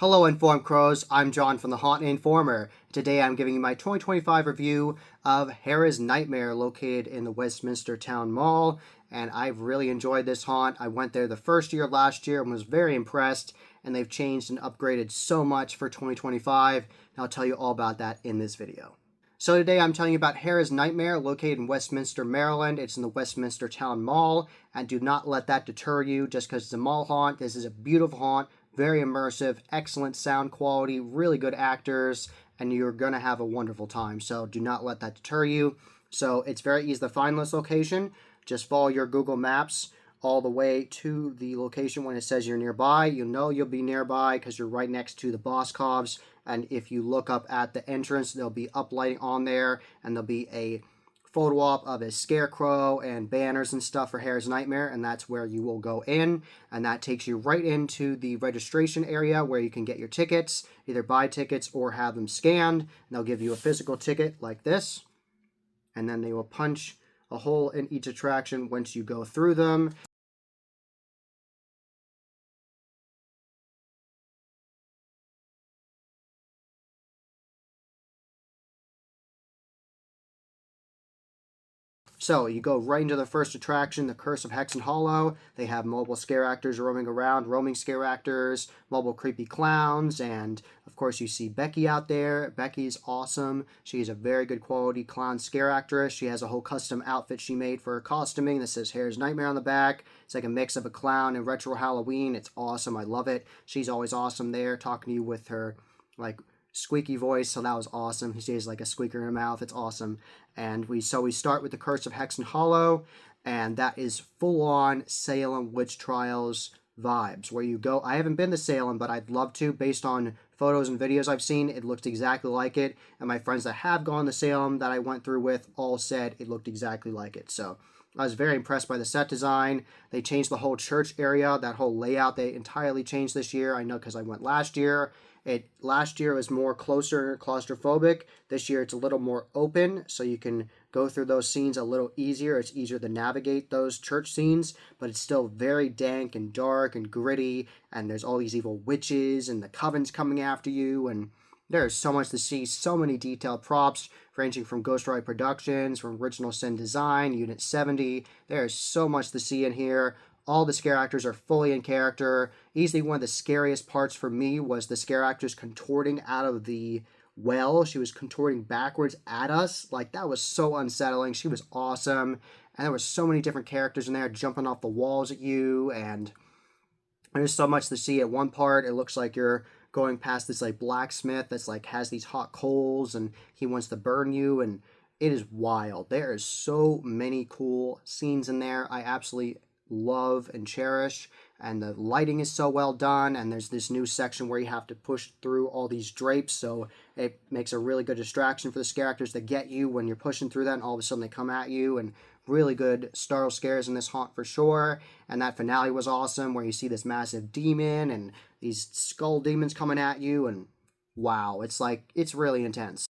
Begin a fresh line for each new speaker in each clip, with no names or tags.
Hello Informed Crows, I'm John from the Haunt Informer. Today I'm giving you my 2025 review of Hera's Nightmare located in the Westminster Town Mall, and I've really enjoyed this haunt. I went there the first year last year and was very impressed, and they've changed and upgraded so much for 2025, and I'll tell you all about that in this video. So today I'm telling you about Hera's Nightmare located in Westminster, Maryland. It's in the Westminster Town Mall, and do not let that deter you just because it's a mall haunt. This is a beautiful haunt. Very immersive, excellent sound quality, really good actors, and you're going to have a wonderful time. So do not let that deter you. So it's very easy to find this location. Just follow your Google Maps all the way to the location when it says you're nearby. You know you'll be nearby because you're right next to the Boscovs. And if you look up at the entrance, there'll be uplighting on there, and there'll be a photo op of a scarecrow and banners and stuff for Hera's Nightmare, and that's where you will go in, and that takes you right into the registration area where you can get your tickets, either buy tickets or have them scanned, and they'll give you a physical ticket like this, and then they will punch a hole in each attraction once you go through them. So you go right into the first attraction, the Curse of Hexen Hollow. They have mobile scare actors roaming around, roaming scare actors, mobile creepy clowns, and of course you see Becky out there. Becky's awesome. She's a very good quality clown scare actress. She has a whole custom outfit she made for her costuming that says Hera's Nightmare on the back. It's like a mix of a clown and retro Halloween. It's awesome. I love it. She's always awesome there, talking to you with her like squeaky voice, so that was awesome. She has like a squeaker in her mouth. It's awesome. And we start with the Curse of Hexen Hollow, and that is full on Salem witch trials vibes where you go. I haven't been to Salem, but I'd love to. Based on photos and videos I've seen, it looked exactly like it, and my friends that have gone to Salem that I went through with all said it looked exactly like it. So I was very impressed by the set design. They changed the whole church area, that whole layout they entirely changed this year. I know because I went last year. Last year was more closer claustrophobic. This year it's a little more open, so you can go through those scenes a little easier. It's easier to navigate those church scenes, but it's still very dank and dark and gritty, and there's all these evil witches and the covens coming after you, and there's so much to see, so many detailed props, ranging from Ghost Ride Productions, from Original Sin Design, Unit 70. There's so much to see in here. All the scare actors are fully in character. Easily one of the scariest parts for me was the scare actress contorting out of the well. She was contorting backwards at us. Like, that was so unsettling. She was awesome. And there were so many different characters in there jumping off the walls at you. And there's so much to see. At one part, it looks like you're going past this like blacksmith that's like has these hot coals and he wants to burn you, and it is wild. There is so many cool scenes in there. I absolutely love and cherish, and the lighting is so well done, and there's this new section where you have to push through all these drapes, so it makes a really good distraction for the scare actors to get you when you're pushing through that, and all of a sudden they come at you, and really good startle scares in this haunt for sure. And that finale was awesome where you see this massive demon and these skull demons coming at you, and wow, it's really intense.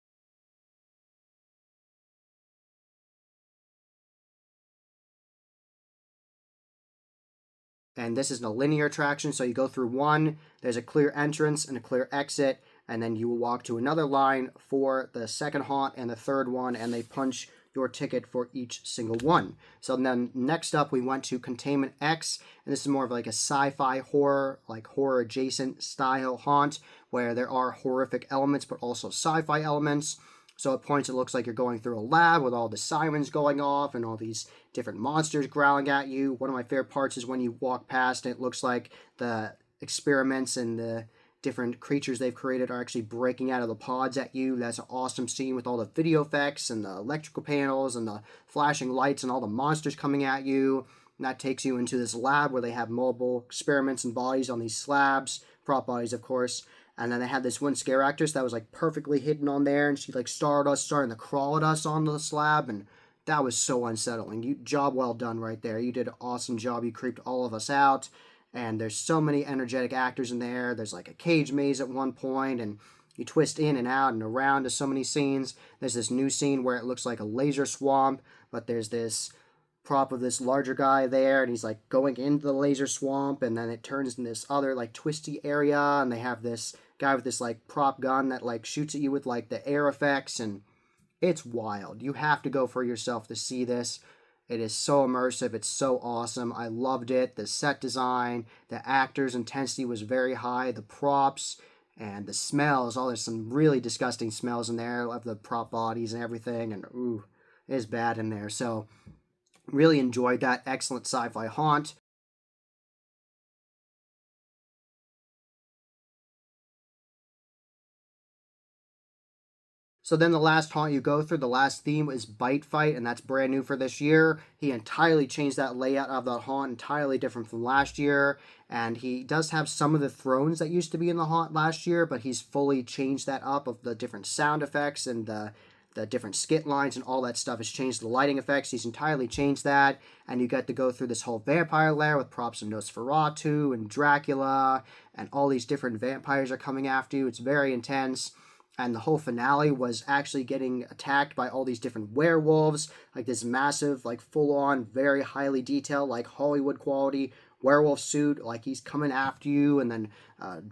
And this is a linear attraction, so you go through one, there's a clear entrance and a clear exit, and then you will walk to another line for the second haunt and the third one, and they punch your ticket for each single one. So then next up we went to Containment X, and this is more of like a sci-fi horror, like horror adjacent style haunt where there are horrific elements but also sci-fi elements. So at points it looks like you're going through a lab with all the sirens going off and all these different monsters growling at you. One of my favorite parts is when you walk past and it looks like the experiments and the different creatures they've created are actually breaking out of the pods at you. That's an awesome scene with all the video effects and the electrical panels and the flashing lights and all the monsters coming at you. And that takes you into this lab where they have mobile experiments and bodies on these slabs, prop bodies of course. And then they had this one scare actress that was like perfectly hidden on there, and she like starting to crawl at us on the slab, and that was so unsettling. Job well done right there. You did an awesome job. You creeped all of us out. And there's so many energetic actors in there. There's like a cage maze at one point, and you twist in and out and around to so many scenes. There's this new scene where it looks like a laser swamp, but there's this prop of this larger guy there, and he's like going into the laser swamp, and then it turns in this other like twisty area, and they have this guy with this like prop gun that like shoots at you with like the air effects, and it's wild. You have to go for yourself to see this. It is so immersive. It's so awesome. I loved it. The set design, the actors' intensity was very high. The props and the smells. Oh, there's some really disgusting smells in there of the prop bodies and everything. And ooh, it is bad in there. So really enjoyed that. Excellent sci-fi haunt. So then the last haunt you go through, the last theme is Bite Fight, and that's brand new for this year. He entirely changed that layout of that haunt, entirely different from last year. And he does have some of the thrones that used to be in the haunt last year, but he's fully changed that up of the different sound effects and the different skit lines and all that stuff. Has changed the lighting effects. He's entirely changed that. And you get to go through this whole vampire lair with props of Nosferatu and Dracula, and all these different vampires are coming after you. It's very intense. And the whole finale was actually getting attacked by all these different werewolves, like this massive, like full-on, very highly detailed, like Hollywood quality werewolf suit, like he's coming after you, and then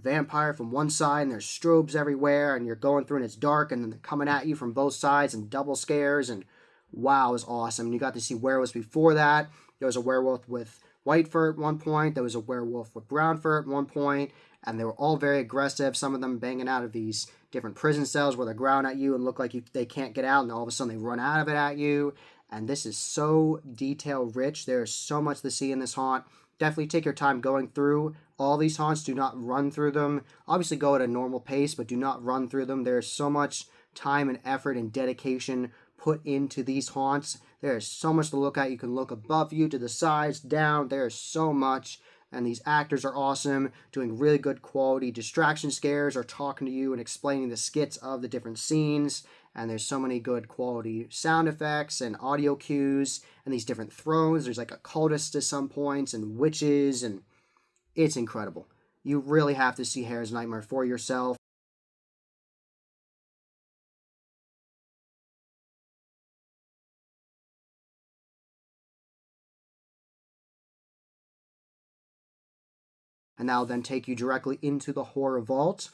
vampire from one side, and there's strobes everywhere, and you're going through and it's dark, and then they're coming at you from both sides, and double scares, and wow, it was awesome. And you got to see werewolves before that. There was a werewolf with white fur at one point, there was a werewolf with brown fur at one point, and they were all very aggressive, some of them banging out of these different prison cells where they're growling at you and look like they can't get out, and all of a sudden they run out of it at you. And this is so detail rich. There's so much to see in this haunt. Definitely take your time going through all these haunts. Do not run through them. Obviously go at a normal pace, but do not run through them. There's so much time and effort and dedication put into these haunts. There is so much to look at. You can look above you, to the sides, down. There is so much. And these actors are awesome, doing really good quality distraction scares or talking to you and explaining the skits of the different scenes. And there's so many good quality sound effects and audio cues and these different thrones. There's like occultists at some points and witches, and it's incredible. You really have to see Hera's Nightmare for yourself. And that'll then take you directly into the Horror Vault.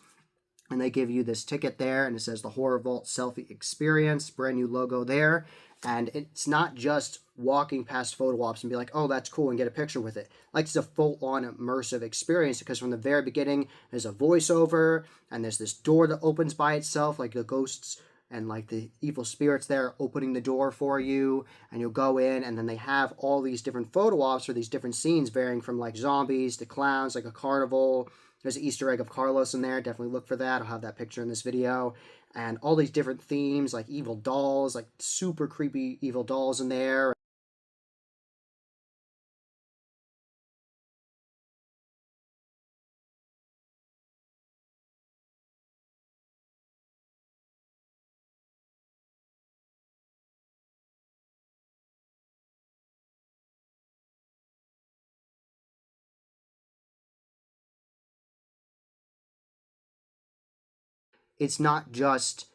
And they give you this ticket there, and it says the Horror Vault Selfie Experience, brand new logo there. And it's not just walking past photo ops and be like, oh, that's cool, and get a picture with it. Like, it's a full-on immersive experience, because from the very beginning, there's a voiceover, and there's this door that opens by itself, like the ghosts and like the evil spirits there opening the door for you, and you'll go in, and then they have all these different photo ops for these different scenes, varying from like zombies to clowns, like a carnival. There's an Easter egg of Carlos in there. Definitely look for that. I'll have that picture in this video. And all these different themes, like evil dolls, like super creepy evil dolls in there. It's not just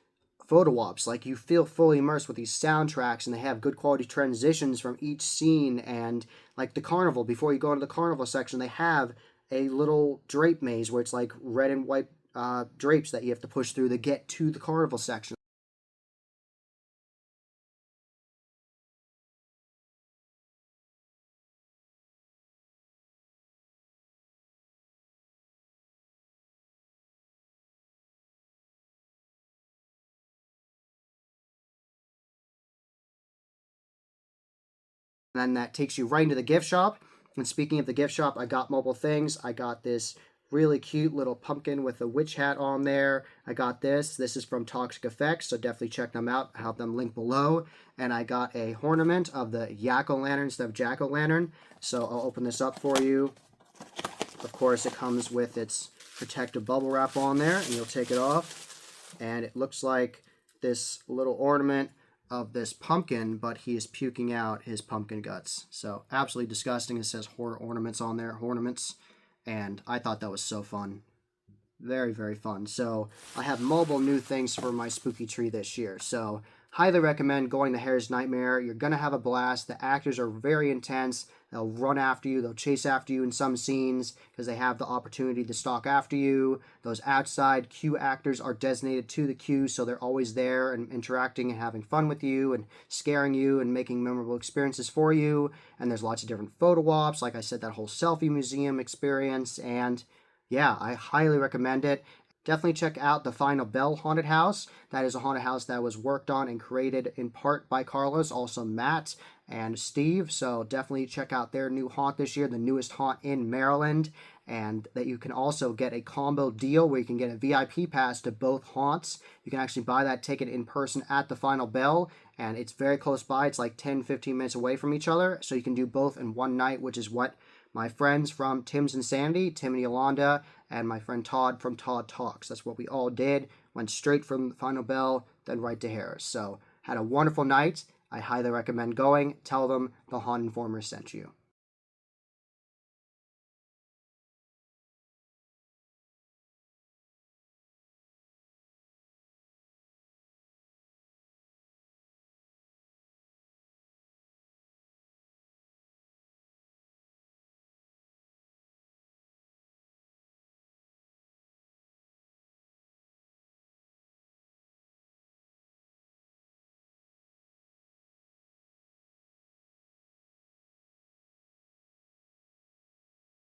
photo ops. Like, you feel fully immersed with these soundtracks, and they have good quality transitions from each scene. And like the carnival, before you go into the carnival section, they have a little drape maze where it's like red and white drapes that you have to push through to get to the carnival section. And then that takes you right into the gift shop. And speaking of the gift shop, I got mobile things. I got this really cute little pumpkin with a witch hat on there. I got this. This is from Toxic Effects, so definitely check them out. I'll have them linked below. And I got a ornament of the Yak-O-Lantern instead of Jack-O-Lantern. So I'll open this up for you. Of course, it comes with its protective bubble wrap on there, and you'll take it off. And it looks like this little ornament of this pumpkin, but he is puking out his pumpkin guts. So absolutely disgusting. It says horror ornaments on there, ornaments, and I thought that was so fun. Very, very fun. So I have multiple new things for my spooky tree this year. So highly recommend going to Harris Nightmare. You're going to have a blast. The actors are very intense. They'll run after you. They'll chase after you in some scenes because they have the opportunity to stalk after you. Those outside queue actors are designated to the queue, so they're always there and interacting and having fun with you and scaring you and making memorable experiences for you. And there's lots of different photo ops. Like I said, that whole selfie museum experience. And yeah, I highly recommend it. Definitely check out the Final Bell Haunted House. That is a haunted house that was worked on and created in part by Carlos, also Matt and Steve. So definitely check out their new haunt this year, the newest haunt in Maryland. And that you can also get a combo deal where you can get a VIP pass to both haunts. You can actually buy that ticket in person at the Final Bell, and it's very close by. It's like 10-15 minutes away from each other. So you can do both in one night, which is what my friends from Tim's Insanity, Tim and Yolanda, and my friend Todd from Todd Talks. That's what we all did. Went straight from the Final Bell, then right to Harris. So had a wonderful night. I highly recommend going. Tell them the Haunt Informer sent you.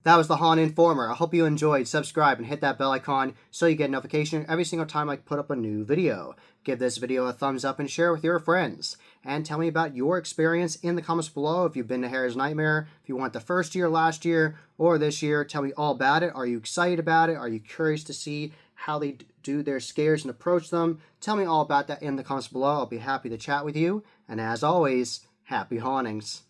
That was the Haunt Informer. I hope you enjoyed. Subscribe and hit that bell icon so you get a notification every single time I put up a new video. Give this video a thumbs up and share with your friends. And tell me about your experience in the comments below. If you've been to Hera's Nightmare, if you went the first year, last year, or this year, tell me all about it. Are you excited about it? Are you curious to see how they do their scares and approach them? Tell me all about that in the comments below. I'll be happy to chat with you. And as always, happy hauntings.